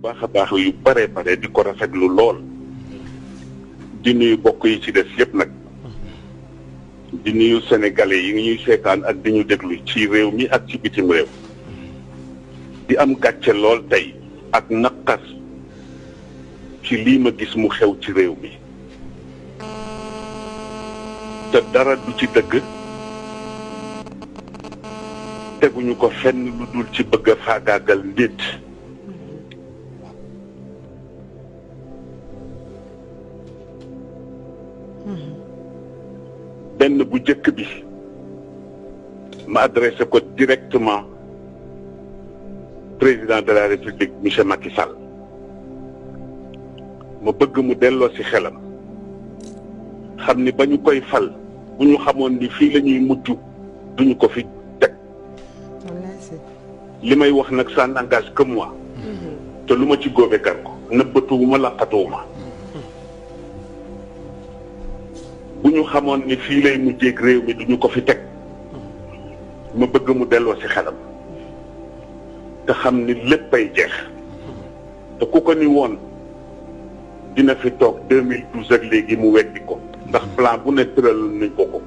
baax a baax yu bare di ko rafetlu lool di nuyu bokk yi ci des yëpp nag di nuyu sénégalais yi ñuy seetaan ak di ñu déglu ci réew mi ak ci bitim réew di am gàcce lool tey ak naqar ci lii ma gis mu xew ci réew mi te dara du ci dëgg teguñu ko fenn lu dul ci bëgg a faagaagal nit benn bu jëkk bi ma adressé ko directement président de la république monsieur Macky Sall ma bëgg mu delloo ci xelam xam ni ba ñu koy fal bu ñu xamoon ni fii la ñuy mujj duñu ko fi teg li may wax nag ça n'engage que moi te lu ma ci góobe gar ko nëbbatuwuma laqatuwuma bu ñu xamoon ni fii lay mujjeeg réew mi duñu ko fi teg ma bëgg mu delloo ci xelam te xam ni léppay jeex te ku ko ni woon dina fi toog 2012 ak léegi mu weddi ko ndax plan bu ne tëral nañ ko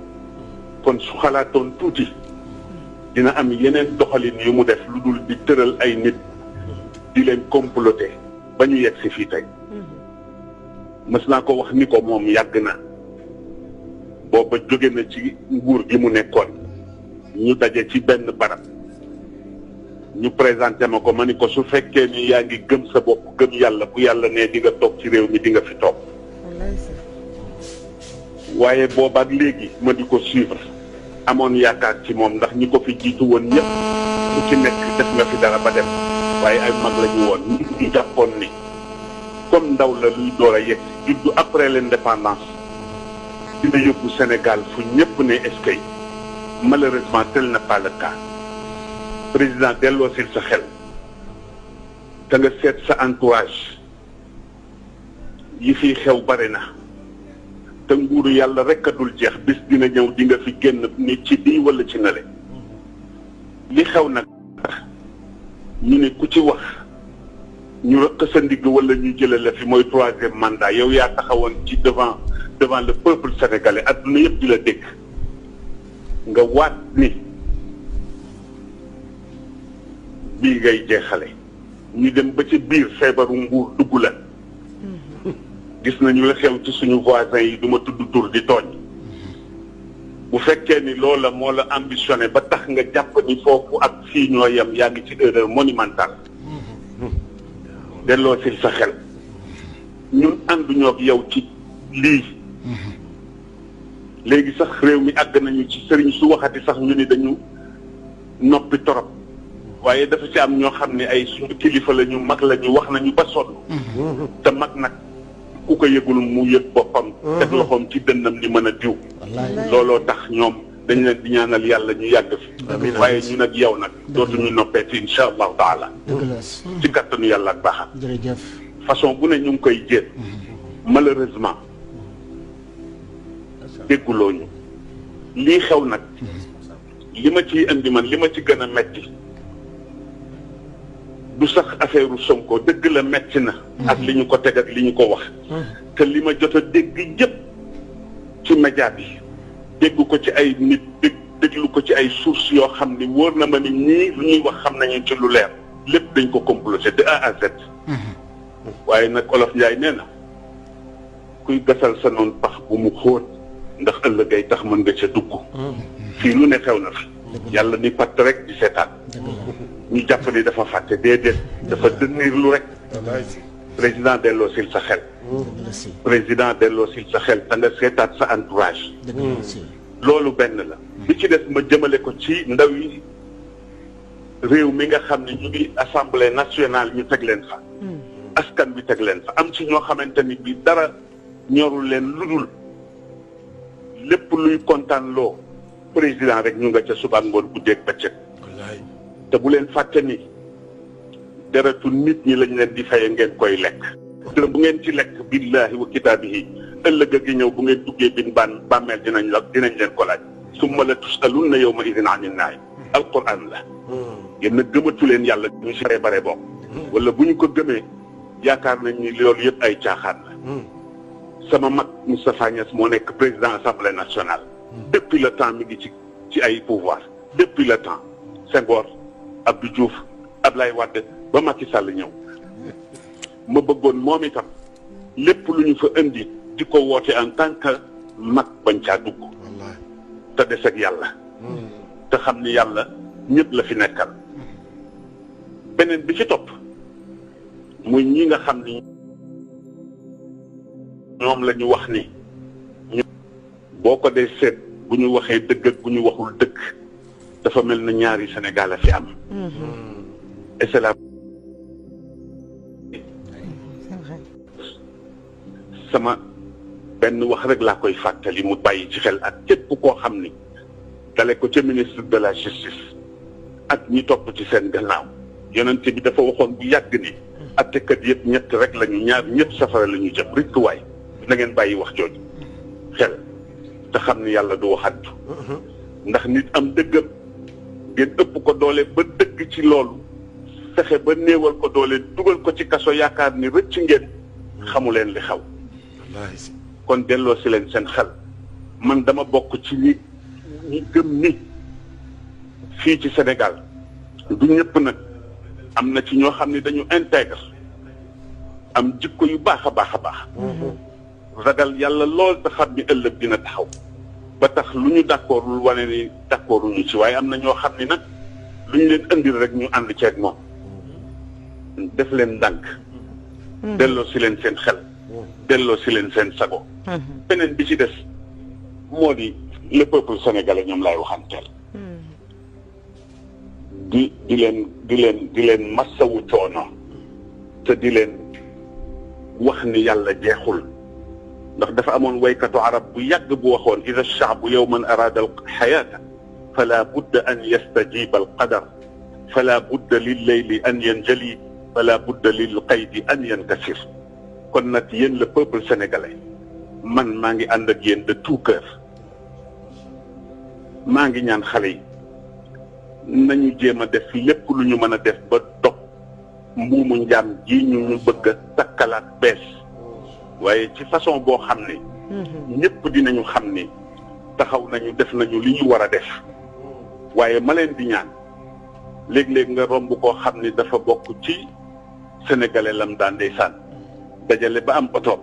kon su xalaatoon tuuti dina am yeneen doxalin yu mu def lu dul di tëral ay nit di leen comploter ba ñu yegg si fii tey mës naa ko wax ni ko moom yàgg na booba jóge na ci nguur gi mu nekkoon ñu daje ci benn barab ñu présenté ma ko ma ni ko su fekkee ni yaa ngi gëm sa bopp gëm yàlla bu yàlla ne di nga toog ci réew mi di nga fi toog waaye boobaak léegi ma di ko suivre amoon yaakaar ci moom ndax ñi ko fi jiitu woon ñëpp ku ci nekk def nga fi dara ba dem waaye ay mag la ñu woon ñu jàppoon ni comme ndaw la luy door a yegg juddu après l'indépendance dina yóbbu Sénégal fu ñëpp ne est-ce que malheureusement tel n'est pas le cas président delloo sil sa xel te nga seet sa entourage yi fiy xew bare na te nguuru yàlla rek a dul jeex bis dina ñëw di nga fi génn ni ci bii wala ci nale li xew nag ñu ne ku ci wax ñu rëq sa ndigg wala ñu jële la fi mooy 3e mandat yow yaa taxawoon ci devant le peuple sénégalais adduna yëpp di la dégg nga waat ni bii ngay jeexale ñu dem ba ci biir feebaru nguur dugg la gis nañu la xew ci suñu voisins yi duma tudd tur di tooñ bu fekkee ni loola moo la ambitionné ba tax nga jàpp ni foofu ak fii ñoo yem yaa ngi ci erreur monumentale delloo si sa xel ñun ànduñoo ak yow ci lii léegi sax réew mi àgg nañu ci sëriñ su waxati sax ñu ni dañu noppi torop waaye dafa ci am ñoo xam ne ay suñu kilifa la ñu mag la ñu wax nañu ba sonn te mag nag ku ko yëgul mu yëg boppam teg loxoom ci dënnam ni mën a diw looloo tax ñoom dañ leen di ñaanal yàlla ñu yàgg fi waaye ñu nag yow nag dootuñu noppeeti insha allahu taala ci kattanu yàlla ak baaxam façon bu ne ñu ngi koy jéem malheureusement dégguloo ñu lii xew nag li ma ciy indi man li ma ci gën a metti du sax affaire Sonko dëgg la metti na ak li ñu ko teg ak li ñu ko wax te li ma jot a dégg yëpp ci média bi dégg ko ci ay nit déglu ko ci ay sources yoo xam ni wóor na ma ni ñii lu ñuy wax xam nañu ci lu leer lépp dañ ko comploté de A à Z waaye nag Olof Njaay nee na kuy gasal sa noon pax bu mu xóot ndax ëllëg ay tax mën nga ca dugg fii lu ne xew na fi yàlla ni patt rek di seetaan ñu jàpp ni dafa fàtte déedéet dafa dënniir lu rek président delloo sil sa xel président delloo sil sa xel te nga seetaat sa entourage loolu benn la bi ci des ma jëmale ko ci ndaw yi réew mi nga xam ne ñu ngi assemblée nationale ñu teg leen fa askan bi teg leen fa am ci ñoo xamante ni bi dara ñorul leen lu dul lépp luy kontaan loo président rek ñu nga ca suba ngoon guddeeg bëccëg te bu leen fàtte ni deretu nit ñi lañ leen di faye ngeen koy lekk te bu ngeen ci lekk billahi wa kitaabihi ëllëg a gi ñëw bu ngeen duggee bin bàmmeel dinañ leen ko laaj summa la tusalunna yawma idin anin naim alquran la yéen a gëmatu leen yàlla ñu si bare bokk wala bu ñu ko gëmee yaakaar nañ ni loolu yëpp ay caaxaan la. sama mag Moustapha Niasse moo nekk président assemblée nationale. depuis le temps mi ngi ci ay pouvoir depuis le temps Senghor Abdou Diouf Ablaye Wade ba Macky Sall ñëw ma bëggoon moom itam lépp lu ñu fa indi di ko woote en tant que mag bañ caa dugg te des ak yàlla te xam ni yàlla ñëpp la fi nekkal beneen bi ci topp muy ñi nga xam ni ñoom la ñu wax ni boo ko dee seet bu ñu waxee dëgg ak bu ñu waxul dëgg dafa mel na ñaari Sénégal a fi am et c'est la sama benn wax rek laa koy fàttali mu bàyyi ci xel ak képp koo xam ni dale ko ca ministre de la justice ak ñi topp ci seen gannaaw yonent bi dafa waxoon bu yàgg ni attekat yëpp ñett rek lañu ñaar ñëpp safara la ñu jëm rikk waay na ngeen bàyyi wax jooju xel te xam ni yàlla du waxantu ndax nit am dëggam ngeen ëpp ko doole ba dëgg ci loolu fexe ba néewal ko doole dugal ko ci kaso yaakaar ni rëcc ngeen xamu leen li xaw kon delloo si leen seen xel man dama bokk ci ñi gëm ni fii ci Sénégal du ñëpp nag am na ci ñoo xam ne dañu intègre am jikko yu baax a baax a baax ragal yàlla lool te xam ni ëllëg dina taxaw ba tax lu ñu d'accordul wane ni d'accorduñu ci waaye am na ñoo xam ni nag lu ñu leen indil rek ñu ànd ceeg moom def leen ndànk delloo si leen seen xel delloo si leen seen sago beneen bi ci des moo di le peuple sénégalais ñoom laay waxanteel di leen massawu coono te di leen wax ni yàlla jeexul ndax dafa amoon waykatu arab bu yàgg bu waxoon ida alchaabu yowman araada alxayaata fala budda an yastajiba alqadar fala budda lilleyli an yanjali fala budda lilqaydi an yankasir kon nag yéen le peuple sénégalais man maa ngi ànd ak yéen de tout cœur maa ngi ñaan xale yi nañu jéem a def lépp lu ñu mën a def ba dog mbuumu njaam ji ñu bëgg a takkalaat bees waaye ci façon boo xam ne ñëpp dinañu xam ni taxaw nañu def nañu li ñu war a def waaye ma leen di ñaan léeg-léeg nga romb koo xam ni dafa bokk ci sénégalais lam daan ndeysaan dajale ba am oto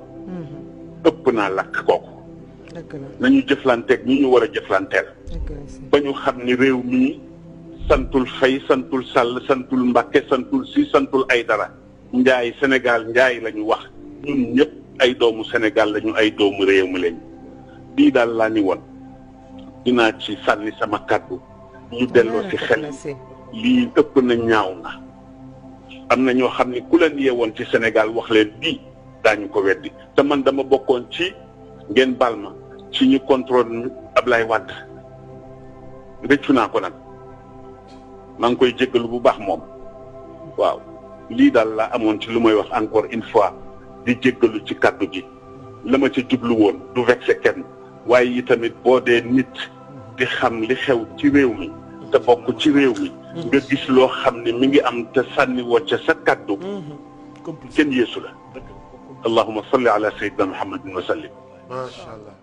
ëpp naa lakk kooku nañu jëflanteeg ñi ñu war a jëflanteel ba ñu xam ni réew mi santul Fay santul Sall santul Mbàkke santul Si santul ay dara njaay Sénégal njaay la ñu wax ñun ñëpp ay doomu Sénégal lañu ay doomu réew mi lañu lii daal laa ni woon dinaa ci sànni sama kàddu ñu delloo ci xel lii ëpp na ñaaw na am na ñoo xam ne ku leen yeewoon ci Sénégal wax leen bii daañu ko weddi te man dama bokkoon ci ngeen baal ma ci ñu contrôle Ablaye Wade rëccu naa ko nag maa ngi koy jéggalu bu baax moom waaw lii daal laa amoon ci lu may wax encore une fois di jéggalu ci kàddu gi la ma ca jublu woon du vexé kenn waaye yi tamit boo dee nit di xam li xew ci réew mi te bokk ci réew mi nga gis loo xam ne mi ngi am te sànni wocca sa kàddu kenn yeesu la allahumma salli ala sayyidina muhammadin wa sallim. Masha Allah.